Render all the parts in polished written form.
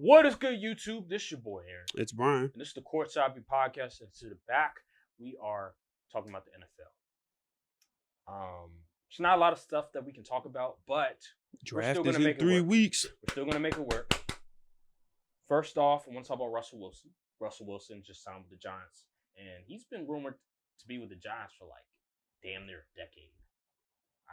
What is good, YouTube? This is your boy Aaron, It's Brian. and this is the Courtside View podcast. And to the back, we are talking about the NFL. There's not a lot of stuff that we can talk about, but Draft is in 3 weeks. We're still gonna make it work. First off, I want to talk about Russell Wilson. Russell Wilson just signed with the Giants, and he's been rumored to be with the Giants for like damn near a decade.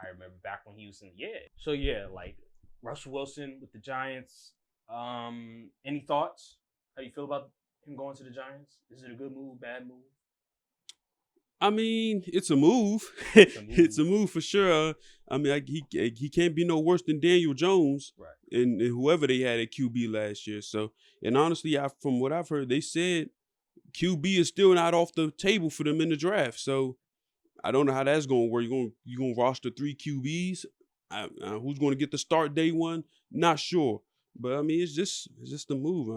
I remember back when he was in So like Russell Wilson with the Giants. Any thoughts? How do you feel about him going to the Giants? Is it a good move, bad move? I mean, it's a move. It's a move for sure. I mean, he can't be no worse than Daniel Jones, right? And whoever they had at QB last year. So, and honestly, from what I've heard, they said QB is still not off the table for them in the draft. So, I don't know how that's going to work. You gonna roster 3 QBs? Who's going to get the start day one? Not sure. But I mean, it's just the move.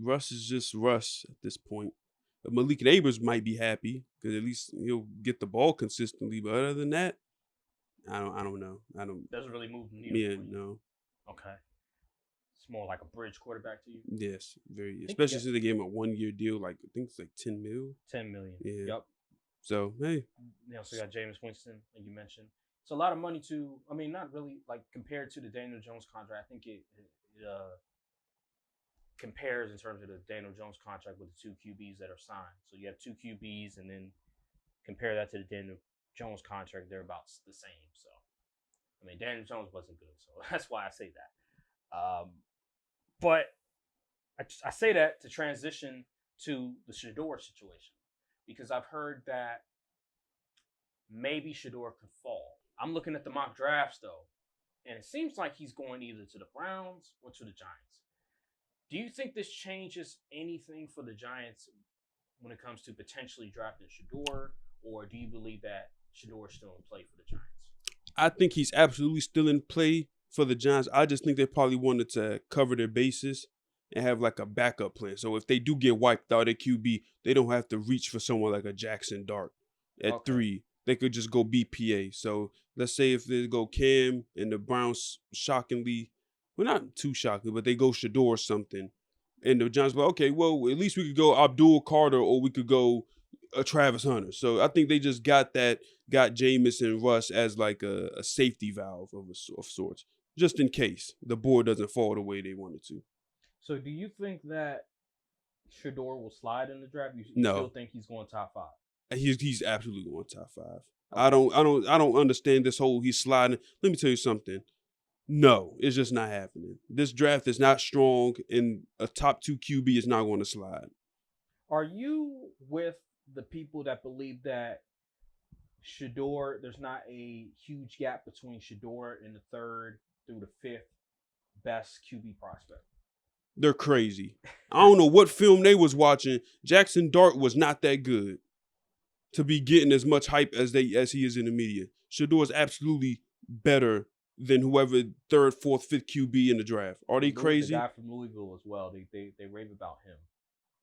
Russ is just Russ at this point. Malik Neighbors might be happy because at least he'll get the ball consistently. But other than that, I don't know. Doesn't really move the needle. Yeah, no. Okay. It's more like a bridge quarterback to you. Yes, very. Especially since they gave him a 1-year deal. Like I think it's like $10 million. $10 million. Yeah. Yep. So hey. You also got Jameis Winston, like you mentioned. It's a lot of money to. I mean, not really like compared to the Daniel Jones contract. I think it compares in terms of the Daniel Jones contract with the 2 QBs that are signed. So you have 2 QBs, and then compare that to the Daniel Jones contract. They're about the same. So, I mean, Daniel Jones wasn't good, so that's why I say that. But I say that to transition to the Shedeur situation because I've heard that maybe Shedeur could fall. I'm looking at the mock drafts though, and it seems like he's going either to the Browns or to the Giants. Do you think this changes anything for the Giants when it comes to potentially drafting Shedeur, or do you believe that Shedeur is still in play for the Giants? I think he's absolutely still in play for the Giants. I just think they probably wanted to cover their bases and have like a backup plan. So if they do get wiped out at QB, they don't have to reach for someone like a Jackson Dart at 3. They could just go BPA. So let's say if they go Cam and the Browns shockingly, well, not too shocking, but they go Shedeur or something. And the Giants go, okay, well, at least we could go Abdul Carter or we could go Travis Hunter. So I think they just got Jameis and Russ as like a safety valve of sorts, just in case the board doesn't fall the way they wanted to. So do you think that Shedeur will slide in the draft? You no. Still think he's going top 5? He's absolutely going top 5. Okay. I don't understand this whole he's sliding. Let me tell you something. No, it's just not happening. This draft is not strong, and a top 2 QB is not going to slide. Are you with the people that believe that Shedeur, there's not a huge gap between Shedeur and the 3rd through the 5th best QB prospect? They're crazy. I don't know what film they was watching. Jackson Dart was not that good to be getting as much hype as he is in the media. Shedeur is absolutely better than whoever 3rd, 4th, 5th QB in the draft. Are they crazy? The guy from Louisville as well. They rave about him.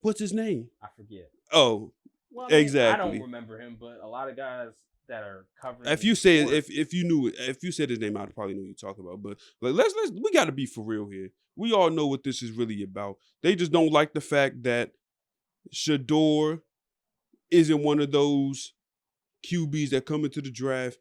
What's his name? I forget. Oh, well, exactly. I don't remember him, but a lot of guys that are covering. If you say if you said his name, I'd probably know what you're talking about. But like, we got to be for real here. We all know what this is really about. They just don't like the fact that Shedeur isn't one of those QBs that come into the draft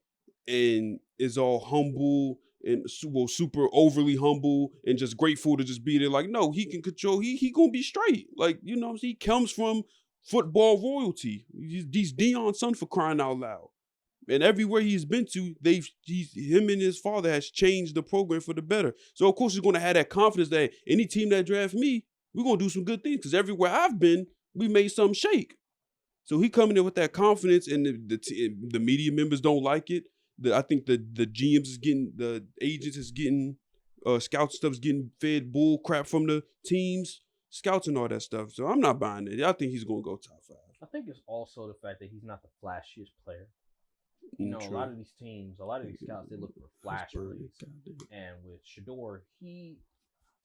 and is all humble and super overly humble and just grateful to just be there. Like, no, he can control. He gonna be straight. Like, you know, he comes from football royalty. He's Deion's son, for crying out loud. And everywhere he's been to, him and his father has changed the program for the better. So of course he's gonna have that confidence that any team that draft me, we're gonna do some good things. Because everywhere I've been, we made something shake. So he coming in with that confidence, and the media members don't like it. I think the GMs is getting, the agents is getting, scout stuff is getting fed bull crap from the teams, scouts and all that stuff. So I'm not buying it. I think he's gonna go top 5. I think it's also the fact that he's not the flashiest player. You know, true. A lot of these teams, a lot of these scouts, they look for flash plays. And with Shedeur,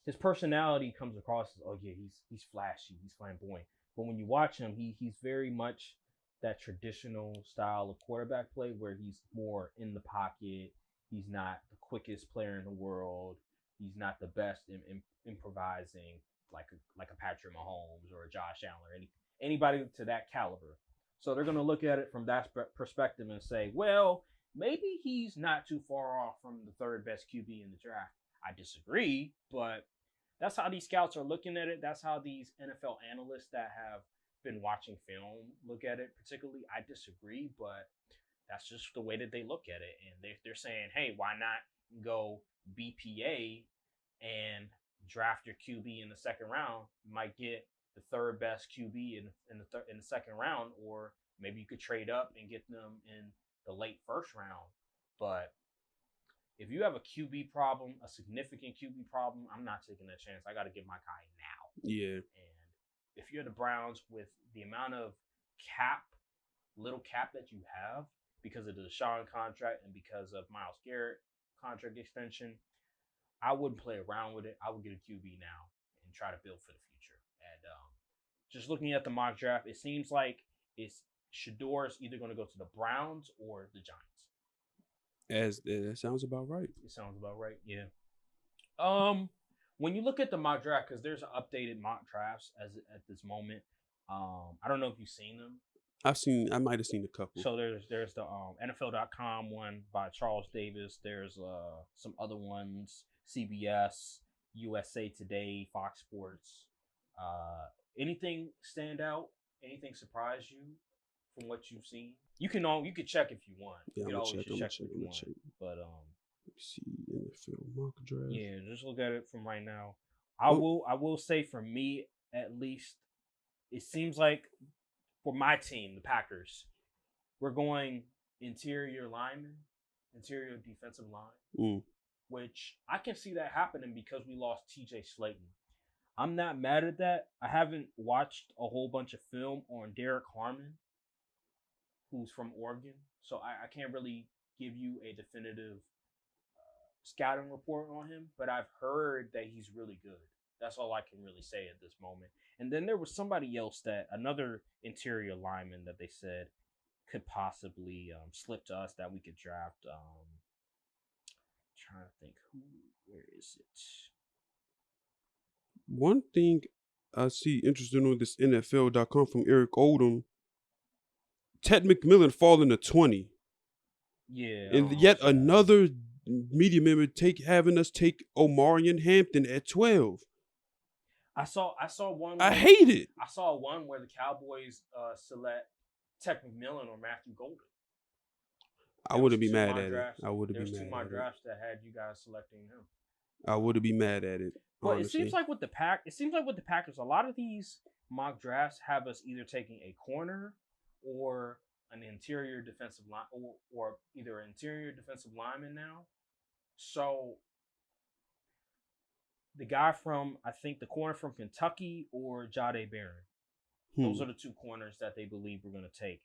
his personality comes across as, oh yeah, he's flashy, he's flamboyant. But when you watch him, he's very much that traditional style of quarterback play where he's more in the pocket. He's not the quickest player in the world. He's not the best improvising like a Patrick Mahomes or a Josh Allen or anybody to that caliber. So they're going to look at it from that perspective and say, well, maybe he's not too far off from the third best QB in the draft. I disagree, but that's how these scouts are looking at it. That's how these NFL analysts that have been watching film look at it. Particularly, I disagree, but that's just the way that they look at it. And they're saying, hey, why not go BPA and draft your QB in the second round? You might get the third best QB in the second round, or maybe you could trade up and get them in the late first round. But if you have a QB problem, a significant QB problem, I'm not taking that chance. I got to get my guy now. Yeah. And if you're the Browns, with the amount of little cap that you have because of the Deshaun contract and because of Myles Garrett contract extension, I wouldn't play around with it. I would get a QB now and try to build for the future. And just looking at the mock draft, it seems like Shedeur is either going to go to the Browns or the Giants. That sounds about right. It sounds about right, yeah. When you look at the mock draft, because there's updated mock drafts at this moment. I don't know if you've seen them. I might have seen a couple. So there's the NFL.com one by Charles Davis. There's some other ones, CBS, USA Today, Fox Sports. Anything stand out? Anything surprise you from what you've seen? You can check if you want. Yeah, you can always check if you want. Check. But let's see NFL mock draft. Yeah, just look at it from right now. I will say, for me at least, it seems like for my team, the Packers, we're going interior lineman, interior defensive line, which I can see that happening because we lost TJ Slayton. I'm not mad at that. I haven't watched a whole bunch of film on Derek Harmon, who's from Oregon, so I can't really give you a definitive scouting report on him, but I've heard that he's really good. That's all I can really say at this moment. And then there was somebody else, another interior lineman that they said could possibly slip to us that we could draft. Trying to think, where is it? One thing I see interesting on this NFL.com from Eric Odom, Ted McMillan falling to 20. Yeah. And yet another media member having us take Omarion Hampton at 12. I saw one. I hate it. I saw one where the Cowboys select Ted McMillan or Matthew Golden. I wouldn't be mad at it. I wouldn't be mad at it. There's two mock drafts that had you guys selecting him. I wouldn't be mad at it. But honestly. it seems like with the Packers, a lot of these mock drafts have us either taking a corner or an interior defensive line, or either an interior defensive lineman now. So the guy from, I think the corner from Kentucky or Jahdae Barron. Those are the two corners that they believe we're going to take.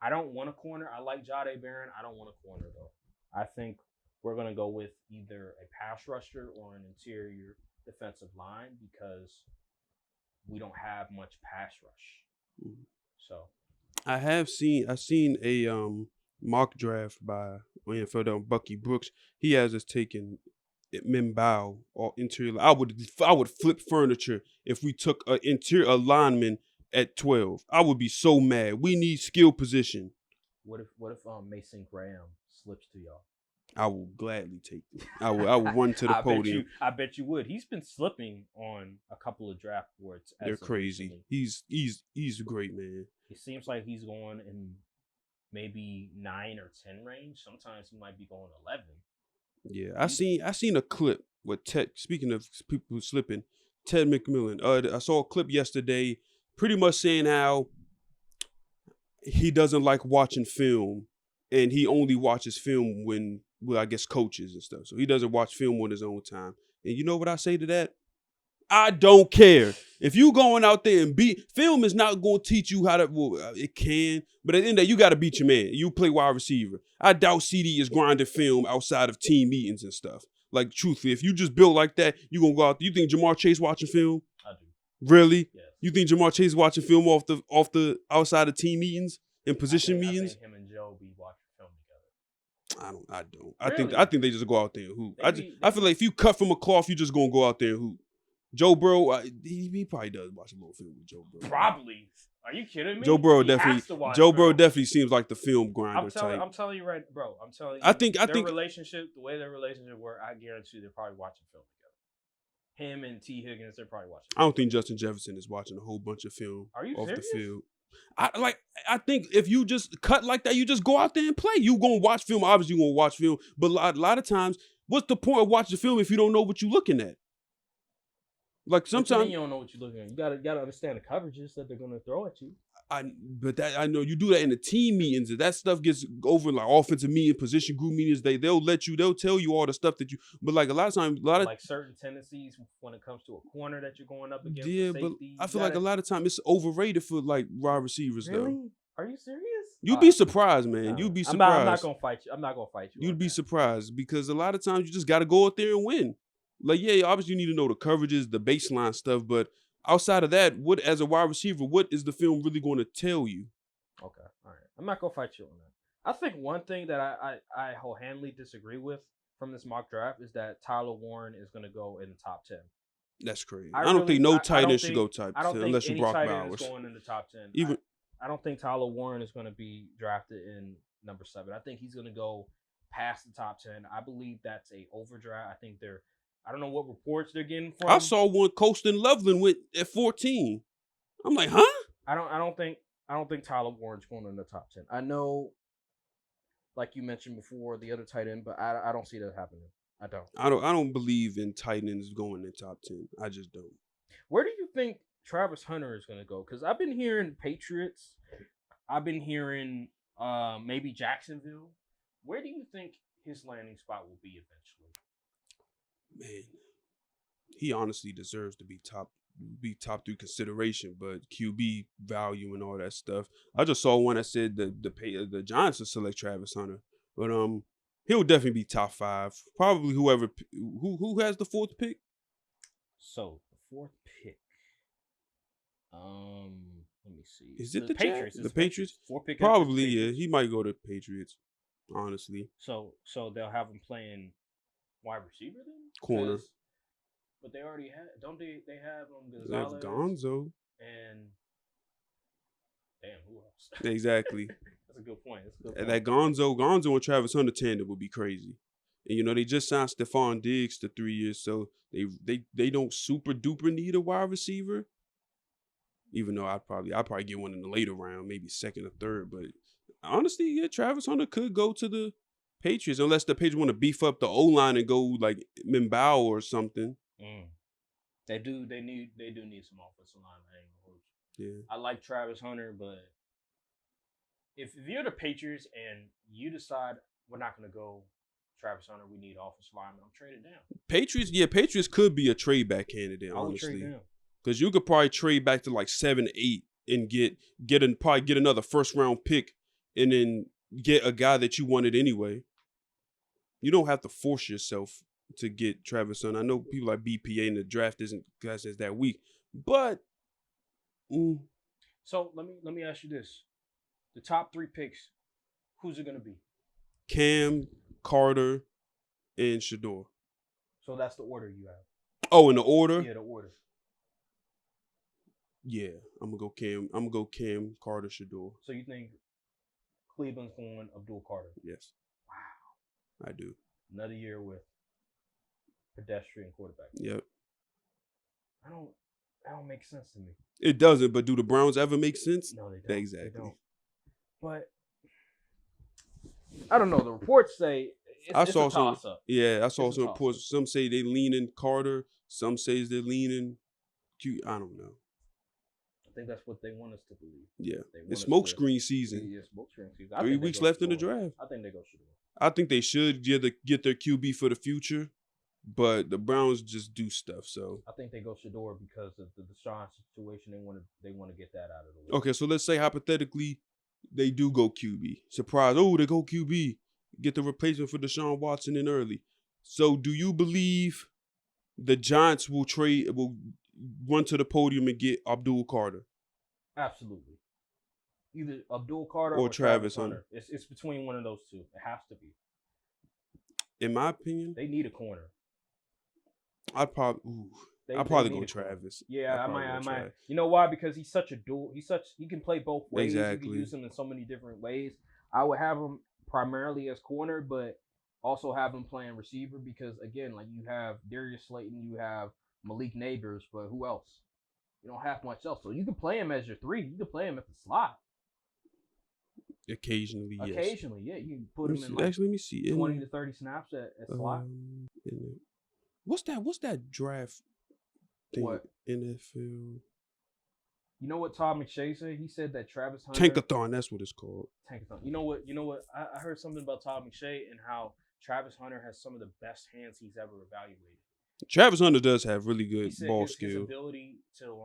I don't want a corner. I like Jahdae Barron. I don't want a corner, though. I think we're going to go with either a pass rusher or an interior defensive line because we don't have much pass rush. So I've seen a mock draft by NFL Bucky Brooks. He has us taking Mbao or interior. I would flip furniture if we took an interior lineman at 12. I would be so mad. We need skill position. What if Mason Graham slips to y'all? I will gladly take it. I will run to the podium. I bet you would. He's been slipping on a couple of draft boards. They're crazy. He's a great man. It seems like he's going in maybe 9 or 10 range. Sometimes he might be going 11. Yeah, I seen a clip with Ted. Speaking of people slipping, Ted McMillan. I saw a clip yesterday, pretty much saying how he doesn't like watching film, and he only watches film when, well, I guess coaches and stuff. So he doesn't watch film on his own time. And you know what I say to that? I don't care. If you going out there and film is not going to teach you how to, well, it can, but at the end of the day, you got to beat your man. You play wide receiver. I doubt CD is grinding film outside of team meetings and stuff. Like, truthfully, if you just build like that, you going to go out there. You think Jamar Chase watching film? I do. Really? Yes. You think Jamar Chase watching film off the outside of team meetings and position meetings? I think him and Joe be watching film together. I don't. Really? I think they just go out there and hoop. I feel like if you cut from a cloth, you just going to go out there and hoop. Joe Burrow, he probably does watch a little film with Joe Burrow. Probably. Are you kidding me? Joe Burrow He has to definitely. watch Joe Burrow film. definitely seems like the film grinder type. I'm telling you right, bro. I'm telling you. I think the way their relationship work, I guarantee they're probably watching film together. Him and T. Higgins, they're probably watching. I don't think Justin Jefferson is watching a whole bunch of film off serious? the field. I think if you just cut like that, you just go out there and play. You gonna watch film. Obviously, you gonna watch film. But a lot of times, what's the point of watching film if you don't know what you're looking at? Like sometimes you don't know what you're looking at. You gotta understand the coverages that they're gonna throw at you. I know you do that in the team meetings. If that stuff gets over like offensive meeting, position group meetings, they'll tell you all the stuff that you. But like a lot of times, like certain tendencies when it comes to a corner that you're going up against. Yeah, but I feel like a lot of times it's overrated for like wide receivers though. Really? Are you serious? You'd be surprised, man. You'd be surprised. I'm not gonna fight you. I'm not gonna fight you. You'd be surprised because a lot of times you just got to go out there and win. Like, yeah, obviously you need to know the coverages, the baseline stuff, but outside of that, what as a wide receiver, what is the film really going to tell you? Okay, all right. I'm not gonna fight you on that. I think one thing that I wholeheartedly disagree with from this mock draft is that Tyler Warren is gonna go in the top 10. That's crazy. I don't think no tight end should go top 10 unless you're you're Brock Bowers. Bowers. Is going in the top 10. I don't think Tyler Warren is going to be drafted in number 7. I think he's going to go past the top 10. I believe that's a overdraft. I think I don't know what reports they're getting from. I saw one Colston Loveland went at 14. I'm like, huh? I don't think Tyler Warren's going in the top 10. I know, like you mentioned before, the other tight end, but I don't see that happening. I don't believe in tight ends going in top 10. I just don't. Where do you think Travis Hunter is going to go? Because I've been hearing Patriots. I've been hearing maybe Jacksonville. Where do you think his landing spot will be eventually? Man, he honestly deserves to be top through consideration, but QB value and all that stuff. I just saw one that said the Giants will select Travis Hunter, but he'll definitely be top 5. Probably who has the 4th pick. So the 4th pick. Let me see. Is it the Patriots? The Patriots? 4th pick. Probably, yeah. He might go to Patriots. Honestly. So they'll have him playing wide receiver then? Corner. But they already have. Don't they? They have Gonzalez. They have Gonzo. And damn, who else? Exactly. That's a good point. And that Gonzo and Travis Hunter tandem would be crazy. And they just signed Stephon Diggs to 3 years, so they don't super duper need a wide receiver. Even though I'd probably get one in the later round, maybe 2nd or 3rd. But honestly, yeah, Travis Hunter could go to the Patriots unless the Patriots want to beef up the O-line and go like Mimbao or something. They do need some offensive line. Yeah. I like Travis Hunter, but if you're the Patriots and you decide we're not going to go Travis Hunter, we need offensive lineman, I'm trading down. Patriots could be a trade back candidate, honestly. Because you could probably trade back to like 7, 8 and get another 1st round pick and then get a guy that you wanted anyway. You don't have to force yourself to get Travis Hunter. I know people like BPA and the draft isn't that weak, but So let me ask you this: the top 3 picks, who's it gonna be? Cam, Carter, and Shador. So that's the order you have. Oh, in the order? Yeah, the order. Yeah, I'm gonna go Cam, Carter, Shador. So you think Cleveland's going Abdul Carter? Yes. Wow. I do. Another year with pedestrian quarterback. Yep. That don't make sense to me. It doesn't, but do the Browns ever make sense? No, they don't. Exactly. They don't. But I don't know. The reports say it's a toss-up. Yeah, I saw some reports. Some say they leaning Carter. Some say they're leaning Q. I don't know. I think that's what they want us to believe. Yeah, it's smokescreen season. Yeah, smokescreen season. 3 weeks left in the draft. I think they go Shador. I think they should get their QB for the future, but the Browns just do stuff. So I think they go Shador because of the Deshaun situation. They want to get that out of the way. Okay, so let's say hypothetically they do go QB. Surprise! Oh, they go QB. Get the replacement for Deshaun Watson in early. So do you believe the Giants will run to the podium and get Abdul Carter? Absolutely. Either Abdul Carter or Travis Hunter. It's between one of those two. It has to be. In my opinion, they need a corner. I'd probably. I'll they probably need go a corner. Travis. Yeah, I'll I probably might, go I might. Travis. You know why? Because he's such a dual. He can play both ways. You can Exactly. use him in so many different ways. I would have him primarily as corner, but also have him playing receiver because again, like you have Darius Slayton, you have Malik Neighbors, but who else? You don't have much else. So you can play him as your three. You can play him at the slot. Occasionally, yes. Occasionally, yeah. You can put him in like Actually, let me see. 20 to 30 snaps at slot. What's that draft thing? What? NFL You know what Todd McShay said? He said that Travis Hunter. Tankathon, that's what it's called. Tankathon. You know what? I heard something about Todd McShay and how Travis Hunter has some of the best hands he's ever evaluated. Travis Hunter does have really good ball his skill. His ability to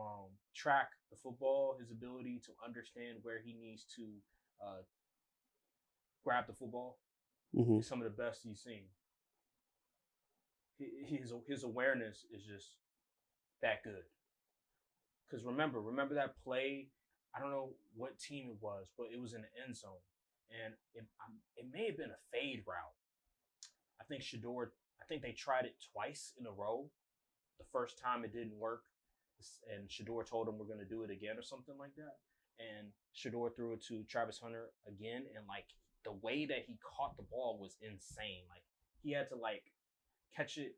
track the football, his ability to understand where he needs to grab the football is some of the best he's seen. His awareness is just that good. Because remember that play. I don't know what team it was, but it was in the end zone, and it may have been a fade route. I think they tried it twice in a row. The first time it didn't work, and Shedeur told him we're going to do it again or something like that. And Shedeur threw it to Travis Hunter again, and like the way that he caught the ball was insane. Like he had to like catch it,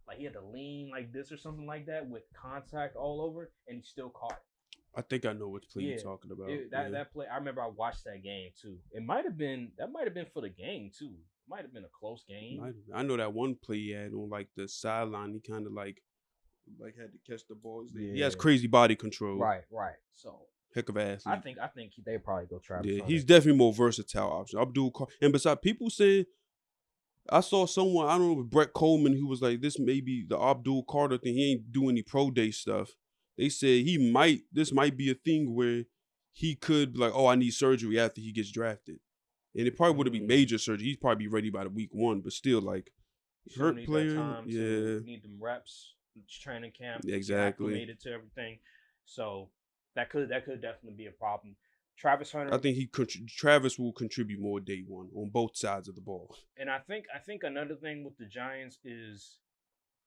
like he had to lean like this or something like that with contact all over, and he still caught it. I think I know what play you're talking about. That play, I remember I watched that game too. That might have been for the game too. Might have been a close game. I know that one play he had on like the sideline. He kind of like had to catch the balls. Yeah. He has crazy body control. Right. So heck of an athlete. I think they probably go Travis. Yeah, he's definitely more versatile option. Abdul Carter, and besides, people saying I saw someone, I don't know, Brett Coleman, who was like, this may be the Abdul Carter thing. He ain't doing any pro day stuff. They said this might be a thing where he could be like, oh, I need surgery after he gets drafted. And it probably wouldn't be major surgery. He'd probably be ready by the week 1, but still, like, hurt player. Need them reps, training camp. Exactly. Acclimated to everything. So that could definitely be a problem. Travis Hunter. I think Travis will contribute more day 1 on both sides of the ball. And I think another thing with the Giants is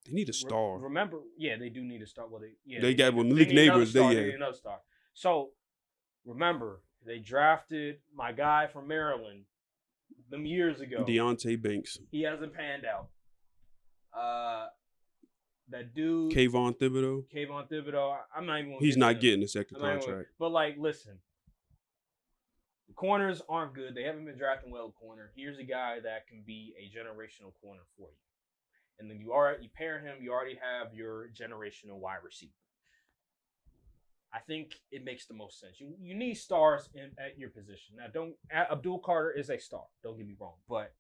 they need a star. Remember, they do need a star. Well, they got with Malik Neighbors. They need another star. So remember, they drafted my guy from Maryland them years ago. Deonte Banks. He hasn't panned out. That dude, Kayvon Thibodeau. I'm not even. He's not getting a second contract. But like, listen, the corners aren't good. They haven't been drafting well at corner. Here's a guy that can be a generational corner for you. And then you pair him, you already have your generational wide receiver. I think it makes the most sense. You need stars at your position. Now, Abdul Carter is a star. Don't get me wrong, but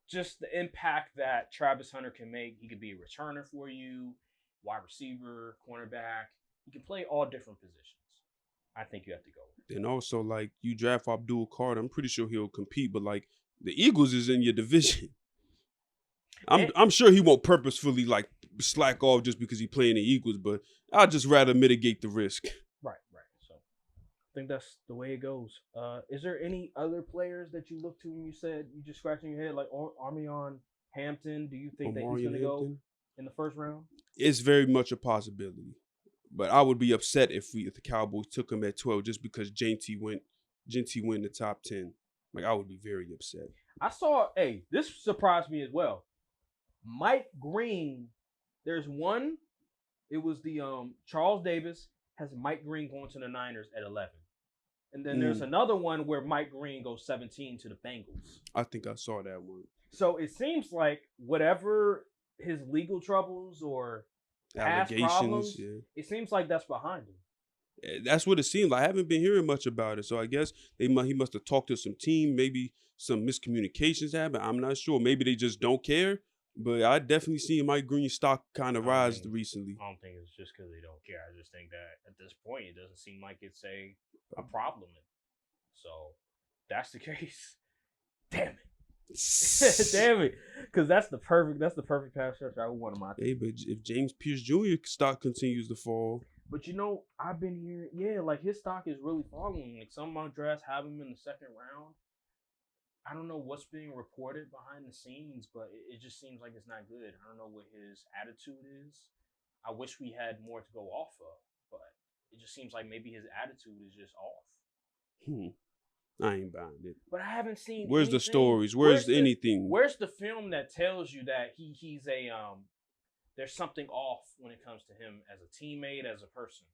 just the impact that Travis Hunter can make, he could be a returner for you, wide receiver, cornerback. He can play all different positions. I think you have to go with it. And also, like, you draft Abdul Carter, I'm pretty sure he'll compete, but like the Eagles is in your division. I'm sure he won't purposefully like slack off just because he's playing the Eagles, but I'd just rather mitigate the risk. Right. So I think that's the way it goes. Is there any other players that you look to when you said you just scratching your head like Armyon Hampton? Do you think that he's going to go in the first round? It's very much a possibility, but I would be upset if the Cowboys took him at 12 just because Genty went in the top 10. Like, I would be very upset. This surprised me as well. Mike Green, there's one. It was the Charles Davis has Mike Green going to the Niners at 11. And then there's another one where Mike Green goes 17 to the Bengals. I think I saw that one. So it seems like whatever his legal troubles or allegations, problems, it seems like that's behind him. That's what it seems like. I haven't been hearing much about it. So I guess he must have talked to some team. Maybe some miscommunications happened. I'm not sure. Maybe they just don't care. But I definitely seen Mike Green's stock kind of rise recently. I don't think it's just because they don't care. I just think that at this point, it doesn't seem like it's a problem. So that's the case. Damn it. Damn it. Because that's the perfect pass rush I would want on my team. Hey, but if James Pierce Jr. stock continues to fall. But I've been hearing, like his stock is really falling. Like some mock drafts have him in the second round. I don't know what's being reported behind the scenes, but it just seems like it's not good. I don't know what his attitude is. I wish we had more to go off of, but it just seems like maybe his attitude is just off. I ain't buying it. But I haven't seen. Where's anything. the stories? Where's anything? Where's the film that tells you that he's a there's something off when it comes to him as a teammate, as a person?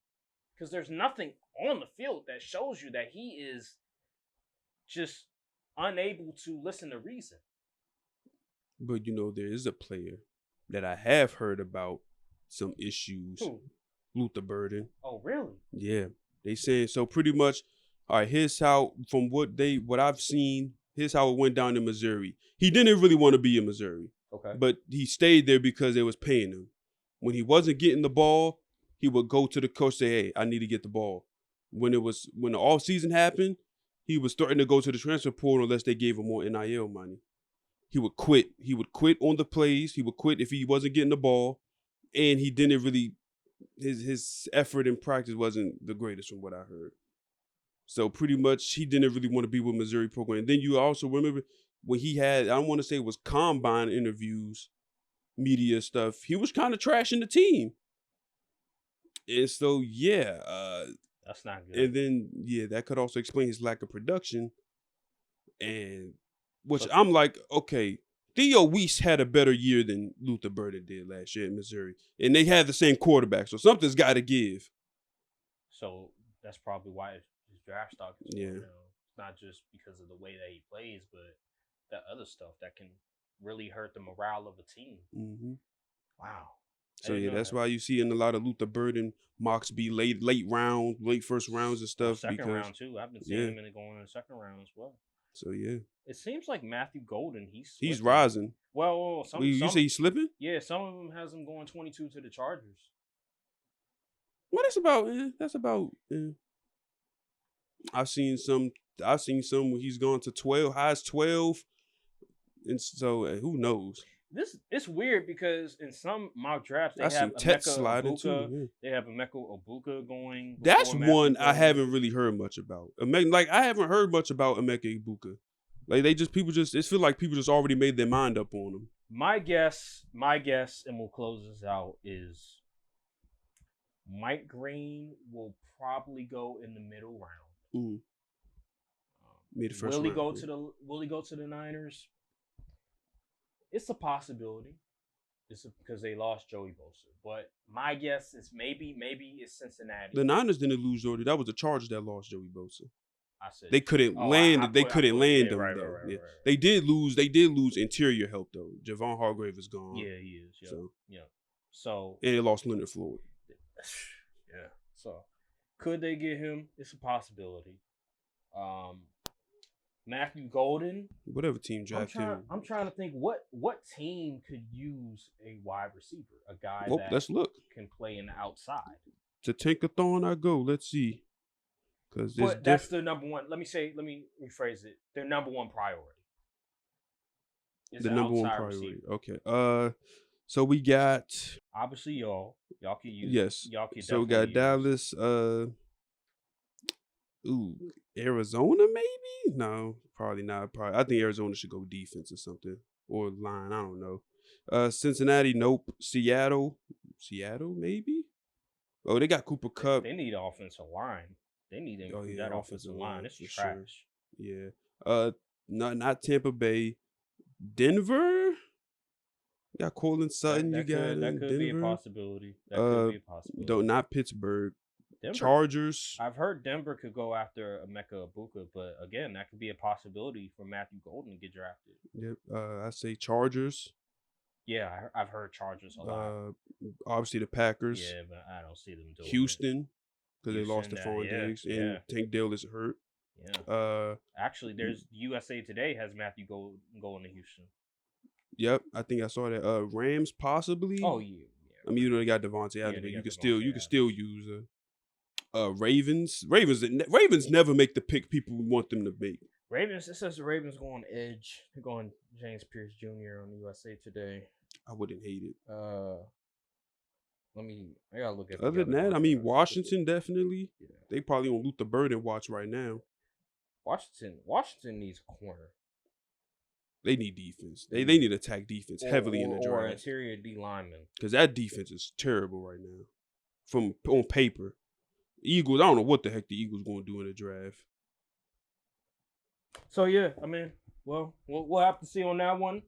Because there's nothing on the field that shows you that he is just unable to listen to reason. But there is a player that I have heard about some issues. Who? Luther Burden. Oh, really? Yeah. They saying so pretty much. All right, here's how, from what I've seen, here's how it went down in Missouri. He didn't really want to be in Missouri. Okay. But he stayed there because they was paying him. When he wasn't getting the ball, he would go to the coach, say, hey, I need to get the ball. When the off season happened, he was starting to go to the transfer portal unless they gave him more NIL money. He would quit. He would quit on the plays. He would quit if he wasn't getting the ball. And he didn't really, his effort in practice wasn't the greatest from what I heard. So pretty much he didn't really want to be with Missouri program. And then you also remember when he had, I don't want to say it was combine interviews, media stuff, he was kind of trashing the team. And so, yeah. That's not good. And then, that could also explain his lack of production. And which I'm like, okay, Theo Weiss had a better year than Luther Burden did last year in Missouri. And they had the same quarterback. So something's got to give. So that's probably why his draft stock is going down. Not just because of the way that he plays, but that other stuff that can really hurt the morale of a team. Mm-hmm. Wow. So that's why you see in a lot of Luther Burden mocks be late first rounds and stuff. Second round too. I've been seeing him going in the second round as well. So yeah. It seems like Matthew Golden, he's rising. Well, you say he's slipping? Yeah, some of them has him going 22 to the Chargers. Well, that's about. I've seen some where he's gone to 12, highs 12, and so who knows? It's weird because in some mock drafts they have Emeka sliding too. Yeah. They have Emeka Egbuka going. That's one I haven't really heard much about. Like I haven't heard much about Emeka Egbuka. Like it feel like people just already made their mind up on him. My guess, and we'll close this out, is Mike Green will probably go in the middle round. Will he go to the Niners? It's a possibility. It's because they lost Joey Bosa. But my guess is maybe it's Cincinnati. The Niners didn't lose Joey. That was the Chargers that lost Joey Bosa. I said they couldn't land. They couldn't land him. Right. They did lose. They did lose interior help though. Javon Hargrave is gone. Yeah, he is. Yep. So and they lost Leonard Floyd. Yeah. So could they get him? It's a possibility. Matthew Golden. Whatever team drafted him. I'm trying to think what team could use a wide receiver, a guy that let's look. Can play in the outside. To Tankathon I go. Let's see. But that's their number one. Let me rephrase it. Their number one priority. The number one priority. Receiver. Okay. So we got obviously y'all can use. Yes. Y'all can. So we got Dallas. Arizona maybe? No, probably not. I think Arizona should go defense or something or line. I don't know. Cincinnati, nope. Seattle maybe. Oh, they got Cooper Kupp. They need offensive line. They need that offensive line. It's trash. Sure. Yeah. Not Tampa Bay. Denver. You got Cortland Sutton. That could be a possibility. Not Pittsburgh. Denver. Chargers. I've heard Denver could go after Emeka Egbuka, but again, that could be a possibility for Matthew Golden to get drafted. Yep. I say Chargers. Yeah, I've heard Chargers a lot. Obviously the Packers. Yeah, but I don't see them doing Houston, because they lost to Stephon Diggs, and Tank Dell is hurt. Yeah. Actually, there's USA Today has Matthew going to Houston. Yep, I think I saw that. Rams possibly. Oh yeah. I mean, they got Devontae Adams. You can still use Ravens. Ravens never make the pick people want them to make. Ravens. It says the Ravens go on edge. They're going James Pierce Jr. on the USA Today. I wouldn't hate it. I gotta look at. Other than that, I mean, Washington definitely. Yeah. They probably on Luther Burden watch right now. Washington needs a corner. They need defense. They need to attack defense heavily in the Or draft. interior D lineman. Because that defense is terrible right now. On paper. Eagles, I don't know what the heck the Eagles going to do in the draft. So, yeah, I mean, well, we'll have to see on that one.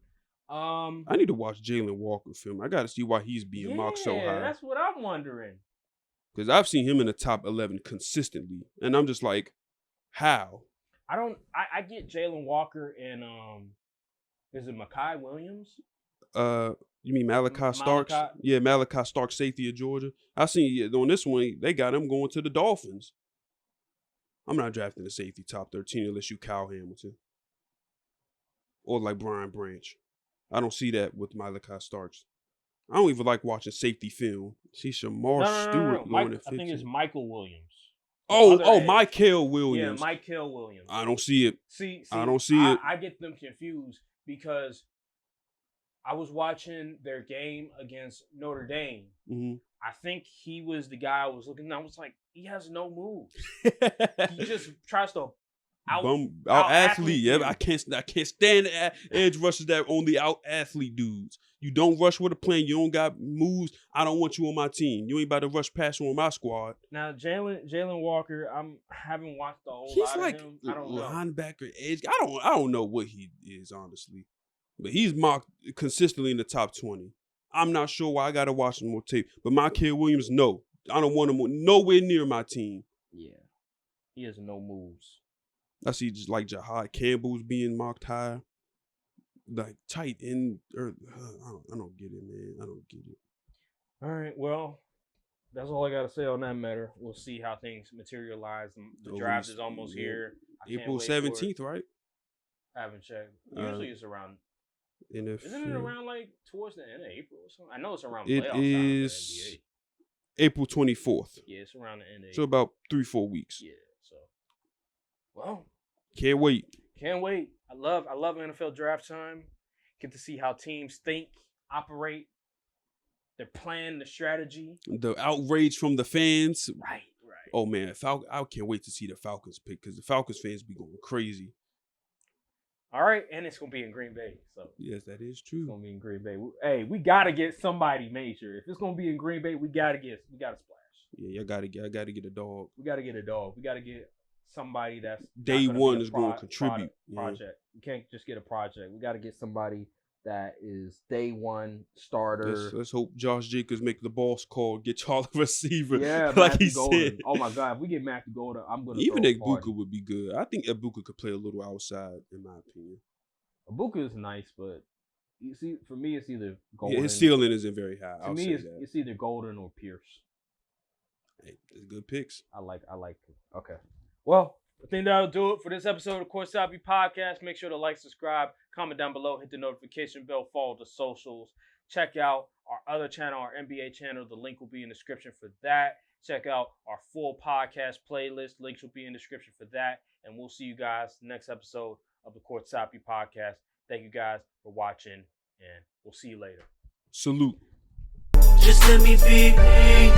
I need to watch Jalen Walker film. I got to see why he's being mocked so high. Yeah, that's what I'm wondering. Because I've seen him in the top 11 consistently. And I'm just like, how? I get Jalen Walker and, is it Mekhi Williams? You mean Malachi Starks? Yeah, Malachi Starks, safety of Georgia. I seen on this one, they got him going to the Dolphins. I'm not drafting a safety top 13 unless you Kyle Hamilton. Or like Brian Branch. I don't see that with Malachi Starks. I don't even like watching safety film. See Shamar Stewart going at 15. I think it's Michael Williams. Mykel Williams. Yeah, Mykel Williams. I don't see it. See, I don't see it. I get them confused because I was watching their game against Notre Dame. Mm-hmm. I think he was the guy I was looking at. I was like, he has no moves. He just tries to out athlete. Yeah, I can't stand edge rushers that only out athlete dudes. You don't rush with a plan. You don't got moves. I don't want you on my team. You ain't about to rush past on my squad. Now Jalen Walker, I haven't watched the whole He's lot like of him. I don't know. Linebacker edge. I don't know what he is honestly, but he's mocked consistently in the top 20. I'm not sure why. I gotta watch some more tape. But Mykel Williams, no, I don't want him nowhere near my team. Yeah, he has no moves. I see just like Jahad Campbell's being mocked high. Like tight end. I don't get it, man. I don't get it. All right, well, that's all I got to say on that matter. We'll see how things materialize. The draft is almost here. April 17th, right? I haven't checked. Usually it's around. Isn't it around like towards the end of April or something? I know it's around playoff time in the NBA. April 24th. Yeah, it's around the end of April. So about 3-4 weeks. Yeah, so. Well. Can't wait. Can't wait. I love NFL draft time. Get to see how teams think, operate, their plan, the strategy. The outrage from the fans. Right. Oh, man. I can't wait to see the Falcons pick because the Falcons fans be going crazy. All right. And it's going to be in Green Bay. So yes, that is true. It's going to be in Green Bay. Hey, we got to get somebody major. If it's going to be in Green Bay, we got to splash. Yeah, I got to get a dog. We got to get a dog. We got to get somebody that's day one is going to contribute. Project. You can't just get a project. We got to get somebody that is day one starter. Let's hope Josh Jacobs make the boss call, get y'all a receiver. Yeah, like Matthew he Golden. said. Oh my God, if we get Matthew Golden, I'm gonna. Even Egbuka would be good. I think Egbuka could play a little outside, in my opinion. Egbuka is nice, but you see, for me, it's either Golden. Yeah, his ceiling isn't very high. To me, it's either Golden or Pierce. Hey, it's good picks. I like. Okay. Well, I think that'll do it for this episode of Court Sapi Podcast. Make sure to like, subscribe, comment down below, hit the notification bell, follow the socials. Check out our other channel, our NBA channel. The link will be in the description for that. Check out our full podcast playlist. Links will be in the description for that. And we'll see you guys next episode of the Court Sapi Podcast. Thank you guys for watching, and we'll see you later. Salute. Just let me be me.